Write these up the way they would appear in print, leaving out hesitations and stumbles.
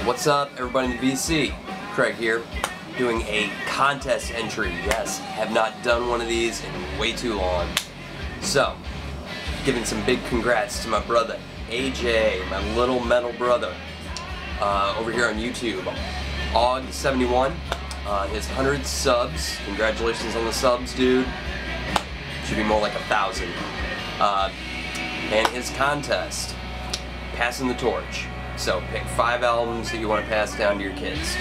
What's up, everybody in the VC? Craig here, doing a contest entry. Yes, have not done one of these in way too long. So, giving some big congrats to my brother, AJ, my little metal brother, over here on YouTube. aug71, his 100 subs. Congratulations on the subs, dude. Should be more like 1,000. And his contest, passing the torch. So pick 5 albums that you want to pass down to your kids.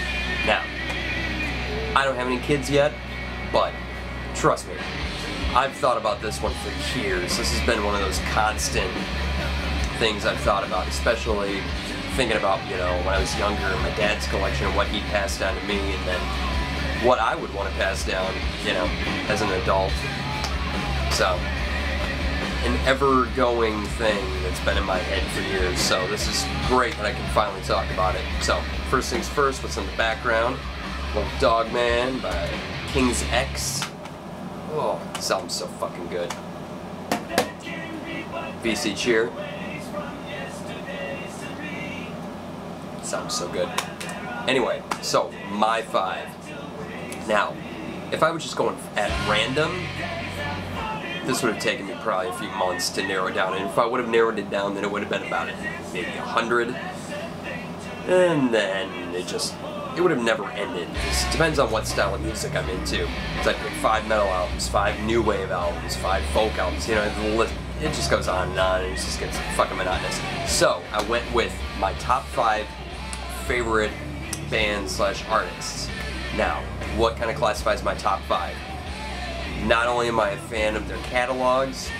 Now, I don't have any kids yet, but trust me, I've thought about this one for years. This has been one of those constant things I've thought about, especially thinking about, you know, when I was younger, my dad's collection and what he'd pass down to me, and then what I would want to pass down, you know, as an adult. So, an ever-going thing that's been in my head for years, so this is great that I can finally talk about it. So, first things first, what's in the background? Little Dog Man by King's X. Oh, this album's so fucking good. VC Cheer. Sounds so good. Anyway, so, my 5. Now, if I was just going at random, this would have taken me probably a few months to narrow it down, and if I would have narrowed it down, then it would have been about maybe 100, and then it would have never ended. It depends on what style of music I'm into. It's like 5 metal albums, 5 new wave albums, 5 folk albums, you know, the list, it just goes on, and it just gets fucking monotonous. So, I went with my top 5 favorite bands / artists. Now, what kind of classifies my top 5? Not only am I a fan of their catalogs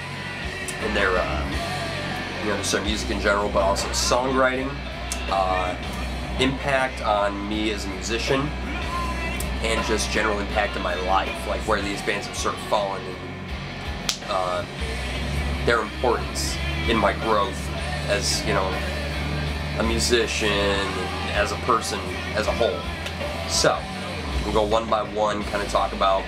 and their, you know, just their music in general, but also songwriting, impact on me as a musician, and just general impact on my life, like where these bands have sort of fallen and their importance in my growth as, you know, a musician and as a person as a whole. So, we'll go one by one, kind of talk about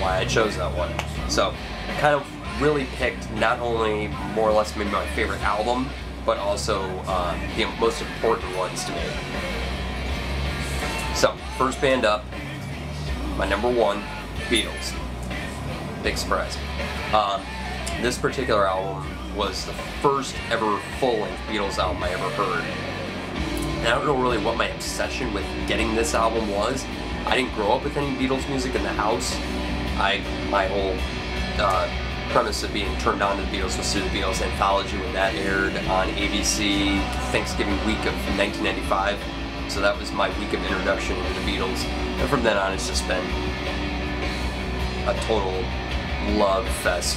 why I chose that one. So, kind of really picked not only more or less maybe my favorite album, but also the most important ones to me. So, first band up, my number 1, Beatles. Big surprise. This particular album was the first ever full-length Beatles album I ever heard. And I don't know really what my obsession with getting this album was. I didn't grow up with any Beatles music in the house. My whole premise of being turned on to the Beatles was through the Beatles anthology when that aired on ABC Thanksgiving week of 1995. So that was my week of introduction into the Beatles. And from then on, it's just been a total love fest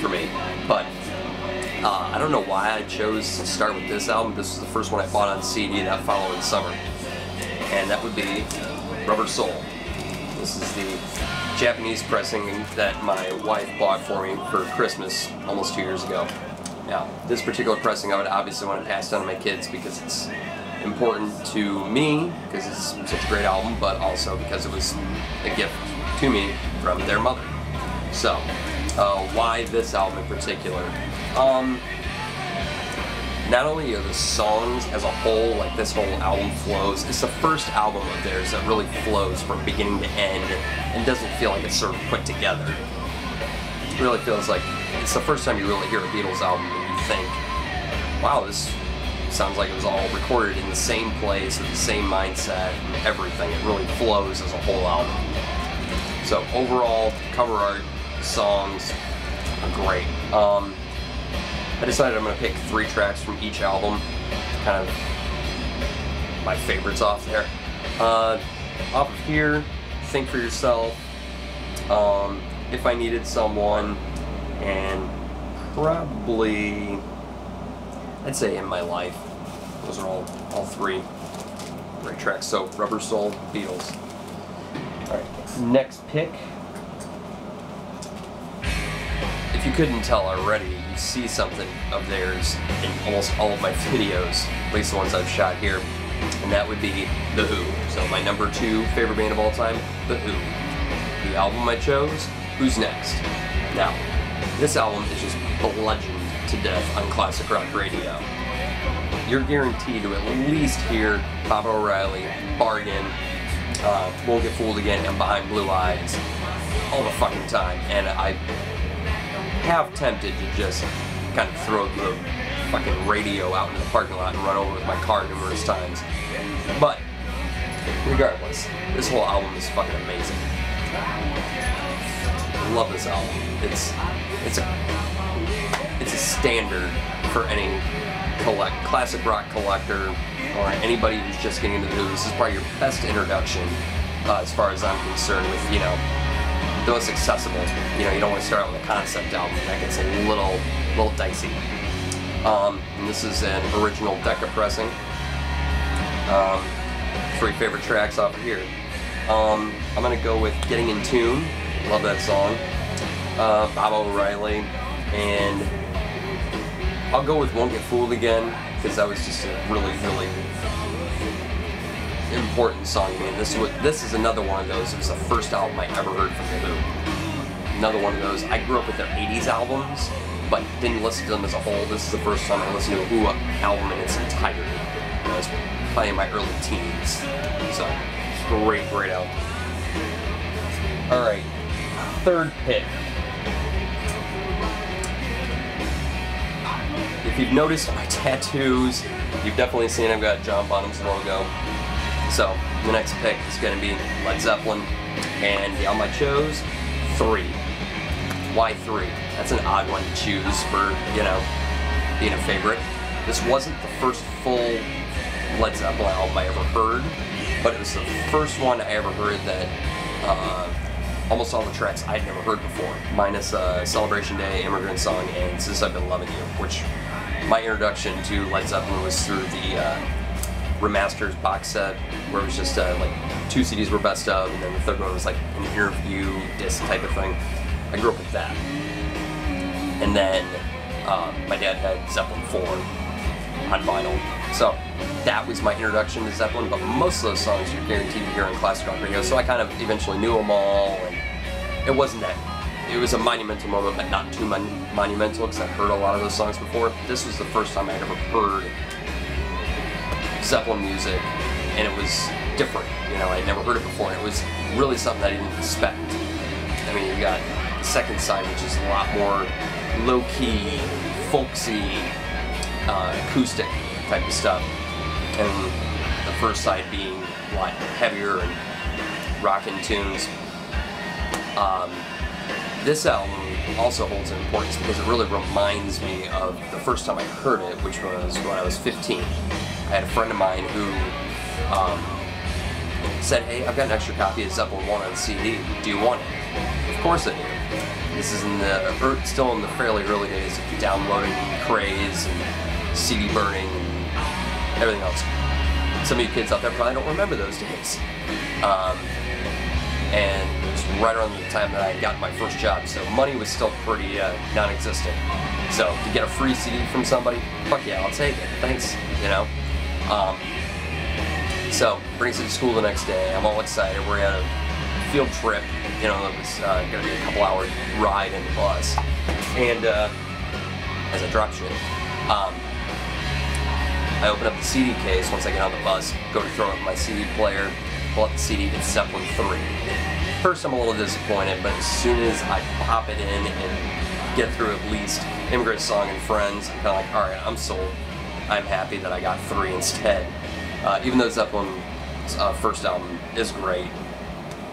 for me. But I don't know why I chose to start with this album. This was the first one I bought on CD that following summer. And that would be Rubber Soul. This is the Japanese pressing that my wife bought for me for Christmas almost 2 years ago. Now, this particular pressing I would obviously want to pass down to my kids because it's important to me, because it's such a great album, but also because it was a gift to me from their mother. So, why this album in particular? Not only are the songs as a whole, like this whole album flows, it's the first album of theirs that really flows from beginning to end and doesn't feel like it's sort of put together. It really feels like it's the first time you really hear a Beatles album and you think, wow, this sounds like it was all recorded in the same place with the same mindset and everything. It really flows as a whole album. So overall, cover art, songs are great. I decided I'm going to pick 3 tracks from each album, kind of my favorites off there. Off of here, Think for Yourself, If I Needed Someone, and probably, I'd say In My Life. Those are all 3 great tracks. So, Rubber Soul, Beatles. Alright, next pick. If you couldn't tell already, you see something of theirs in almost all of my videos, at least the ones I've shot here, and that would be The Who. So my number 2 favorite band of all time, The Who. The album I chose, Who's Next? Now, this album is just bludgeoned to death on classic rock radio. you're guaranteed to at least hear Baba O'Reilly, Bargain, Won't Get Fooled Again, and Behind Blue Eyes all the fucking time. And I have tempted to just kind of throw the fucking radio out into the parking lot and run over with my car numerous times. But regardless, this whole album is fucking amazing. I love this album. It's a standard for any classic rock collector or anybody who's just getting into this. This is probably your best introduction, as far as I'm concerned, with, you know, the most accessible. You know, you don't want to start out with a concept album. That gets a little dicey. And this is an original Decca pressing. 3 favorite tracks off of here. I'm gonna go with Getting in Tune. Love that song. Baba O'Reilly, and I'll go with Won't Get Fooled Again, because that was just a really, really important song. I mean, this is another one of those. It was the first album I ever heard from The Who. Another one of those. I grew up with their 80s albums, but didn't listen to them as a whole. This is the first time I listened to a Who album in its entirety. I was probably in my early teens. So, great album. Alright, third pick. If you've noticed my tattoos, you've definitely seen I've got John Bonham's logo. So, the next pick is going to be Led Zeppelin, and the album I chose, 3. Why 3? That's an odd one to choose for, you know, being a favorite. This wasn't the first full Led Zeppelin album I ever heard, but it was the first one I ever heard that almost all the tracks I'd never heard before, minus Celebration Day, Immigrant Song, and Since I've Been Loving You, which my introduction to Led Zeppelin was through the Remasters box set, where it was just like 2 CDs were best of, and then the third one was like an interview disc type of thing. I grew up with that. And then my dad had Zeppelin 4 on vinyl. So that was my introduction to Zeppelin, but most of those songs you're guaranteed to hear on classic rock radio, so I kind of eventually knew them all, and it wasn't that. It was a monumental moment, but not too monumental, because I'd heard a lot of those songs before. This was the first time I'd ever heard Zeppelin music, and it was different. You know, I'd never heard it before, and it was really something I didn't expect. I mean, you got the second side, which is a lot more low-key, folksy, acoustic type of stuff, and the first side being a lot heavier and rockin' tunes. This album also holds an importance because it really reminds me of the first time I heard it, which was when I was 15. I had a friend of mine who said, "Hey, I've got an extra copy of Zeppelin 1 on CD. Do you want it?" Of course I do. This is still in the fairly early days of downloading craze and CD burning and everything else. Some of you kids out there probably don't remember those days. And it was right around the time that I had gotten my first job, so money was still pretty non-existent. So to get a free CD from somebody, fuck yeah, I'll take it. Thanks, you know. So brings it to school the next day. I'm all excited. We're at a field trip. You know, it was going to be a couple-hour ride in the bus. And as I drop shit, I open up the CD case once I get on the bus, go to throw up my CD player, pull up the CD, it's Zeppelin 3. First I'm a little disappointed, but as soon as I pop it in and get through at least Immigrant Song and Friends, I'm kind of like, alright, I'm sold. I'm happy that I got 3 instead. Even though Zeppelin's first album is great,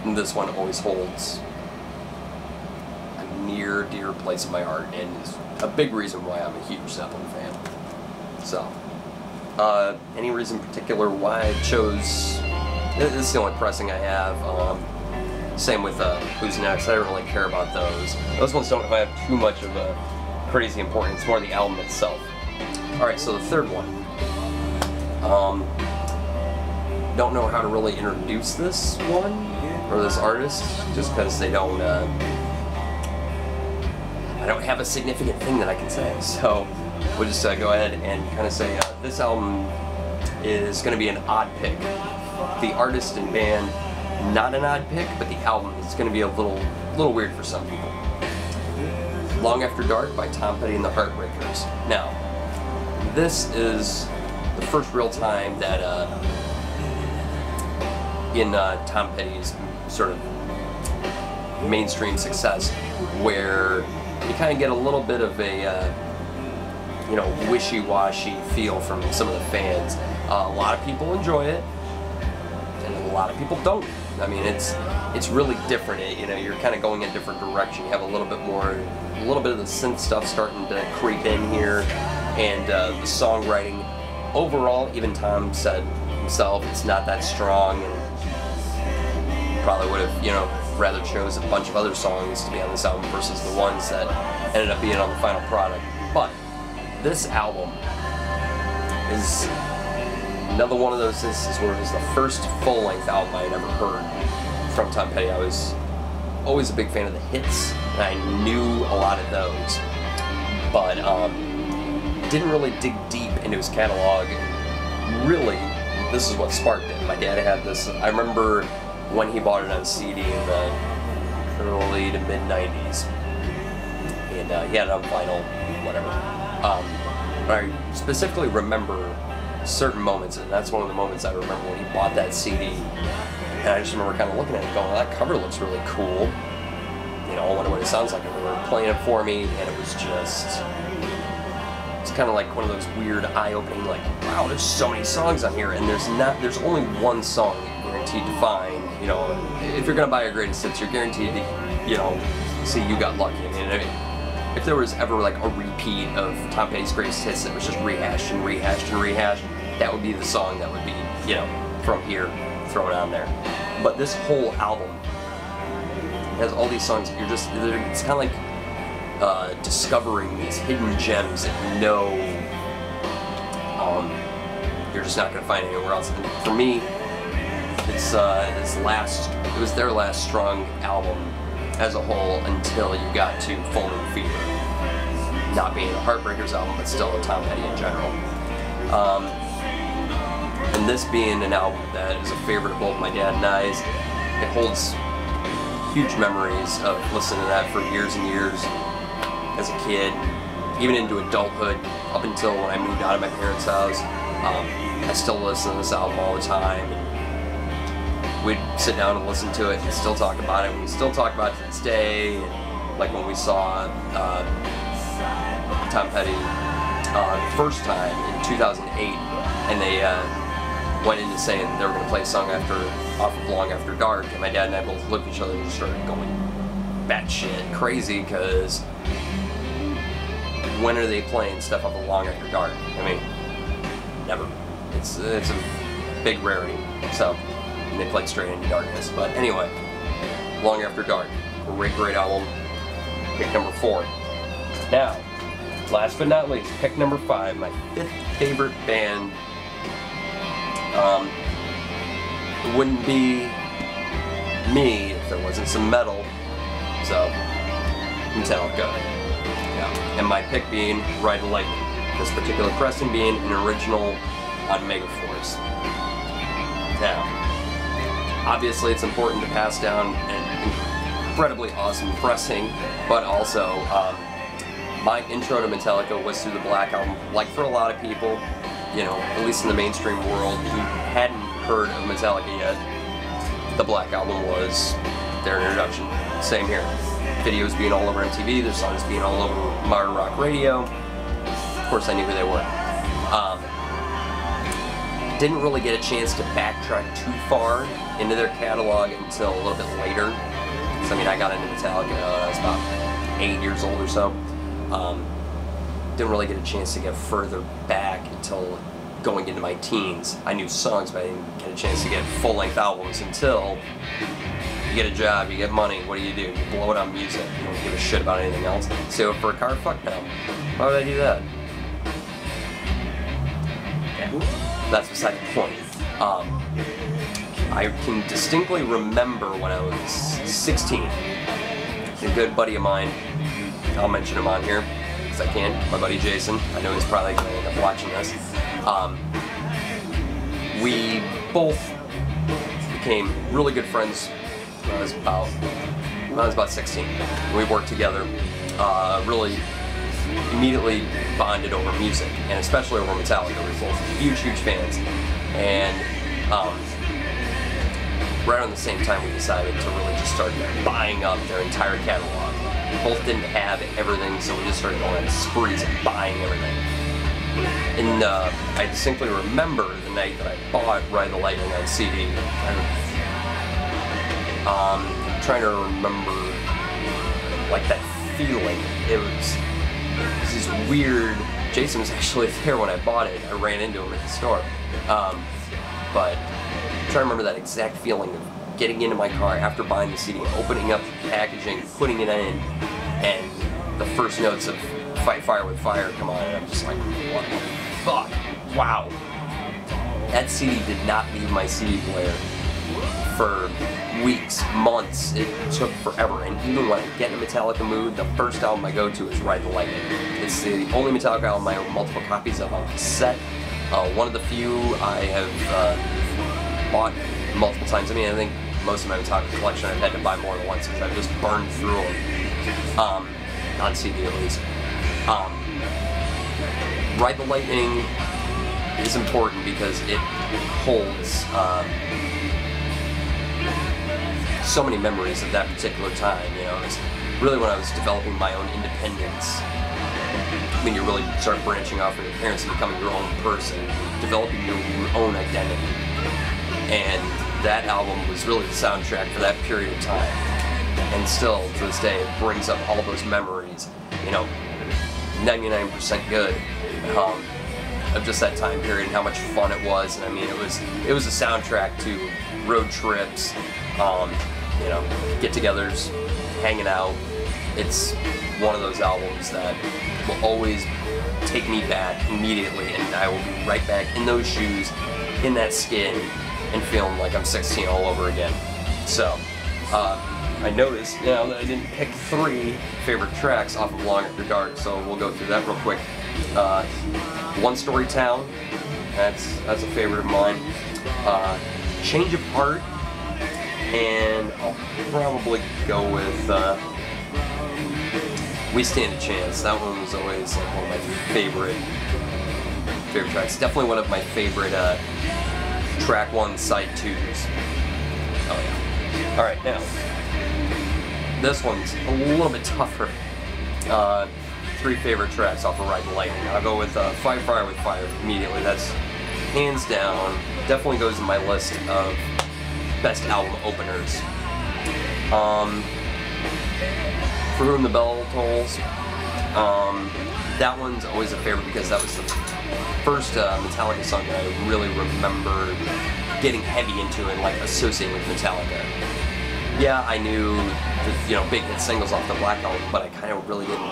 this one always holds a near dear place in my heart, and is a big reason why I'm a huge Zeppelin fan. So, any reason in particular why I chose? This is the only pressing I have. Same with Who's Next. I don't really care about those. Those ones don't have too much of a crazy importance. It's more the album itself. Alright, so the third one. Don't know how to really introduce this one, or this artist, just because they don't, I don't have a significant thing that I can say. So, we'll just go ahead and kind of say this album is going to be an odd pick. The artist and band, not an odd pick, but the album is going to be a little weird for some people. Long After Dark by Tom Petty and the Heartbreakers. Now, this is the first real time that in Tom Petty's sort of mainstream success, where you kind of get a little bit of a you know, wishy-washy feel from some of the fans. A lot of people enjoy it, and a lot of people don't. I mean, it's really different. You know, you're kind of going in a different direction. You have a little bit of the synth stuff starting to creep in here, and the songwriting overall, even Tom said himself, it's not that strong, and probably would have, you know, rather chose a bunch of other songs to be on this album versus the ones that ended up being on the final product. But this album is another one of those instances where it was the first full-length album I had ever heard from Tom Petty. I was always a big fan of the hits, and I knew a lot of those, but didn't really dig deep into his catalog. Really, this is what sparked it. My dad had this. I remember when he bought it on CD in the early to mid-90s, and he had it on vinyl, whatever. But I specifically remember certain moments, and that's one of the moments I remember when he bought that CD. And I just remember kind of looking at it going, well, that cover looks really cool. You know, I wonder what it sounds like. And they were playing it for me, and it was just, it's kind of like one of those weird eye-opening, like, wow, there's so many songs on here, and there's only one song you're guaranteed to find. You know, if you're gonna buy a greatest hits, you're guaranteed to, you know, see You Got Lucky. I mean, if there was ever like a repeat of Tom Petty's greatest hits that was just rehashed and rehashed and rehashed, that would be the song that would be, you know, from here, thrown on there. But this whole album has all these songs that you're just, it's kind of like discovering these hidden gems that you know you're just not going to find anywhere else. And for me, it's it was their last strong album as a whole until you got to Full Moon Fever. Not being a Heartbreakers album, but still a Tom Petty in general. And this being an album that is a favorite of both my dad and I's, it holds huge memories of listening to that for years and years as a kid, even into adulthood, up until when I moved out of my parents' house. I still listen to this album all the time. We'd sit down and listen to it and still talk about it. We still talk about it to this day. And like when we saw Tom Petty the first time in 2008, and they went into saying they were going to play a song off of Long After Dark, and my dad and I both looked at each other and just started going batshit crazy, because when are they playing stuff off of Long After Dark? I mean, never. It's a big rarity. So. And they played Straight Into Darkness. But anyway, Long After Dark, great album. Pick number 4. Now, last but not least, pick number 5, my 5th favorite band. It wouldn't be me if there wasn't some metal. So, Metallica. Yeah. And my pick being Ride the Lightning. This particular pressing being an original on Megaforce. Now, obviously, it's important to pass down an incredibly awesome pressing, but also my intro to Metallica was through the Black Album. Like for a lot of people, you know, at least in the mainstream world, who hadn't heard of Metallica yet, the Black Album was their introduction. Same here. Videos being all over MTV, their songs being all over modern rock radio. Of course, I knew who they were. Didn't really get a chance to backtrack too far into their catalog until a little bit later. So, I mean, I got into Metallica when I was about 8 years old or so. Didn't really get a chance to get further back until going into my teens. I knew songs, but I didn't get a chance to get full-length albums until you get a job, you get money, what do? You blow it on music. You don't give a shit about anything else. So for a car, fuck no. Why would I do that? Yeah. That's beside the point. I can distinctly remember when I was 16, a good buddy of mine, I'll mention him on here because I can, my buddy Jason. I know he's probably going to end up watching this. We both became really good friends when I was about 16. We worked together, really immediately bonded over music, and especially over Metallica. We're both huge fans. And right around the same time, we decided to really just start buying up their entire catalog. We both didn't have everything, so we just started going on sprees and buying everything. And I distinctly remember the night that I bought Ride the Lightning on CD. I'm trying to remember, like, that feeling. It was this weird. Jason was actually there when I bought it. I ran into him at the store. But I'm trying to remember that exact feeling of getting into my car after buying the CD, opening up the packaging, putting it in, and the first notes of Fight Fire with Fire come on, and I'm just like, what the fuck? Wow. That CD did not leave my CD player for weeks, months. It took forever, and even when I get in a Metallica mood, the first album I go to is Ride the Lightning. It's the only Metallica album I own multiple copies of on cassette. One of the few I have bought multiple times. I mean, I think most of my Metallica collection I've had to buy more than once because I've just burned through them, on CD at least. Ride the Lightning is important because it holds so many memories of that particular time. You know, it was really when I was developing my own independence. When you really start branching off from your parents and becoming your own person, developing your own identity. And that album was really the soundtrack for that period of time. And still, to this day, it brings up all those memories, you know, 99% good, of just that time period and how much fun it was. And I mean, it was a soundtrack to road trips, you know, get-togethers, hanging out. It's one of those albums that will always take me back immediately, and I will be right back in those shoes, in that skin, and feeling like I'm 16 all over again. So, I noticed, you know, that I didn't pick 3 favorite tracks off of Long After Dark, so we'll go through that real quick. One Story Town, that's a favorite of mine. Change of Heart, and I'll probably go with We Stand a Chance. That one was always like one of my favorite tracks. Definitely one of my favorite track 1 side 2s. Oh yeah. All right, now this one's a little bit tougher. 3 favorite tracks off of Ride the Lightning. I'll go with Fight Fire with Fire immediately. That's hands down, definitely goes in my list of best album openers. For Whom the Bell Tolls, that one's always a favorite because that was the first Metallica song that I really remember getting heavy into and like associating with Metallica. Yeah, I knew the, you know, big hit singles off the Black Album, but I kind of really didn't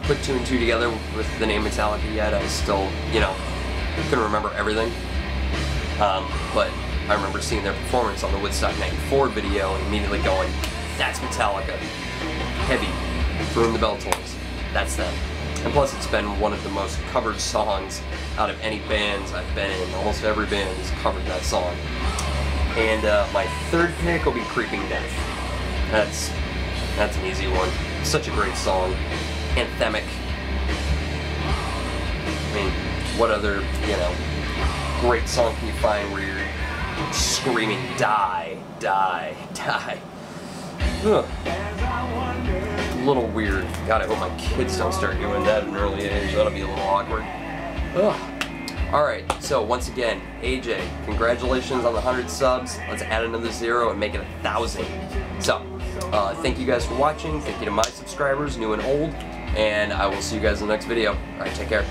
put 2 and 2 together with the name Metallica yet. I still, you know, couldn't remember everything. But I remember seeing their performance on the Woodstock 94 video and immediately going, that's Metallica. Heavy. For Whom the Bell Tolls. That's them. And plus it's been one of the most covered songs out of any bands I've been in. Almost every band has covered that song. And my 3rd pick will be Creeping Death. That's an easy one. Such a great song. Anthemic. I mean, what other, you know, great song can you find where you're screaming, die, die, die? Ugh. A little weird. God, I hope my kids don't start doing that at an early age. That'll be a little awkward. Ugh. Alright, so once again, AJ, congratulations on the 100 subs. Let's add another 0 and make it 1,000. So, thank you guys for watching. Thank you to my subscribers, new and old. And I will see you guys in the next video. Alright, take care.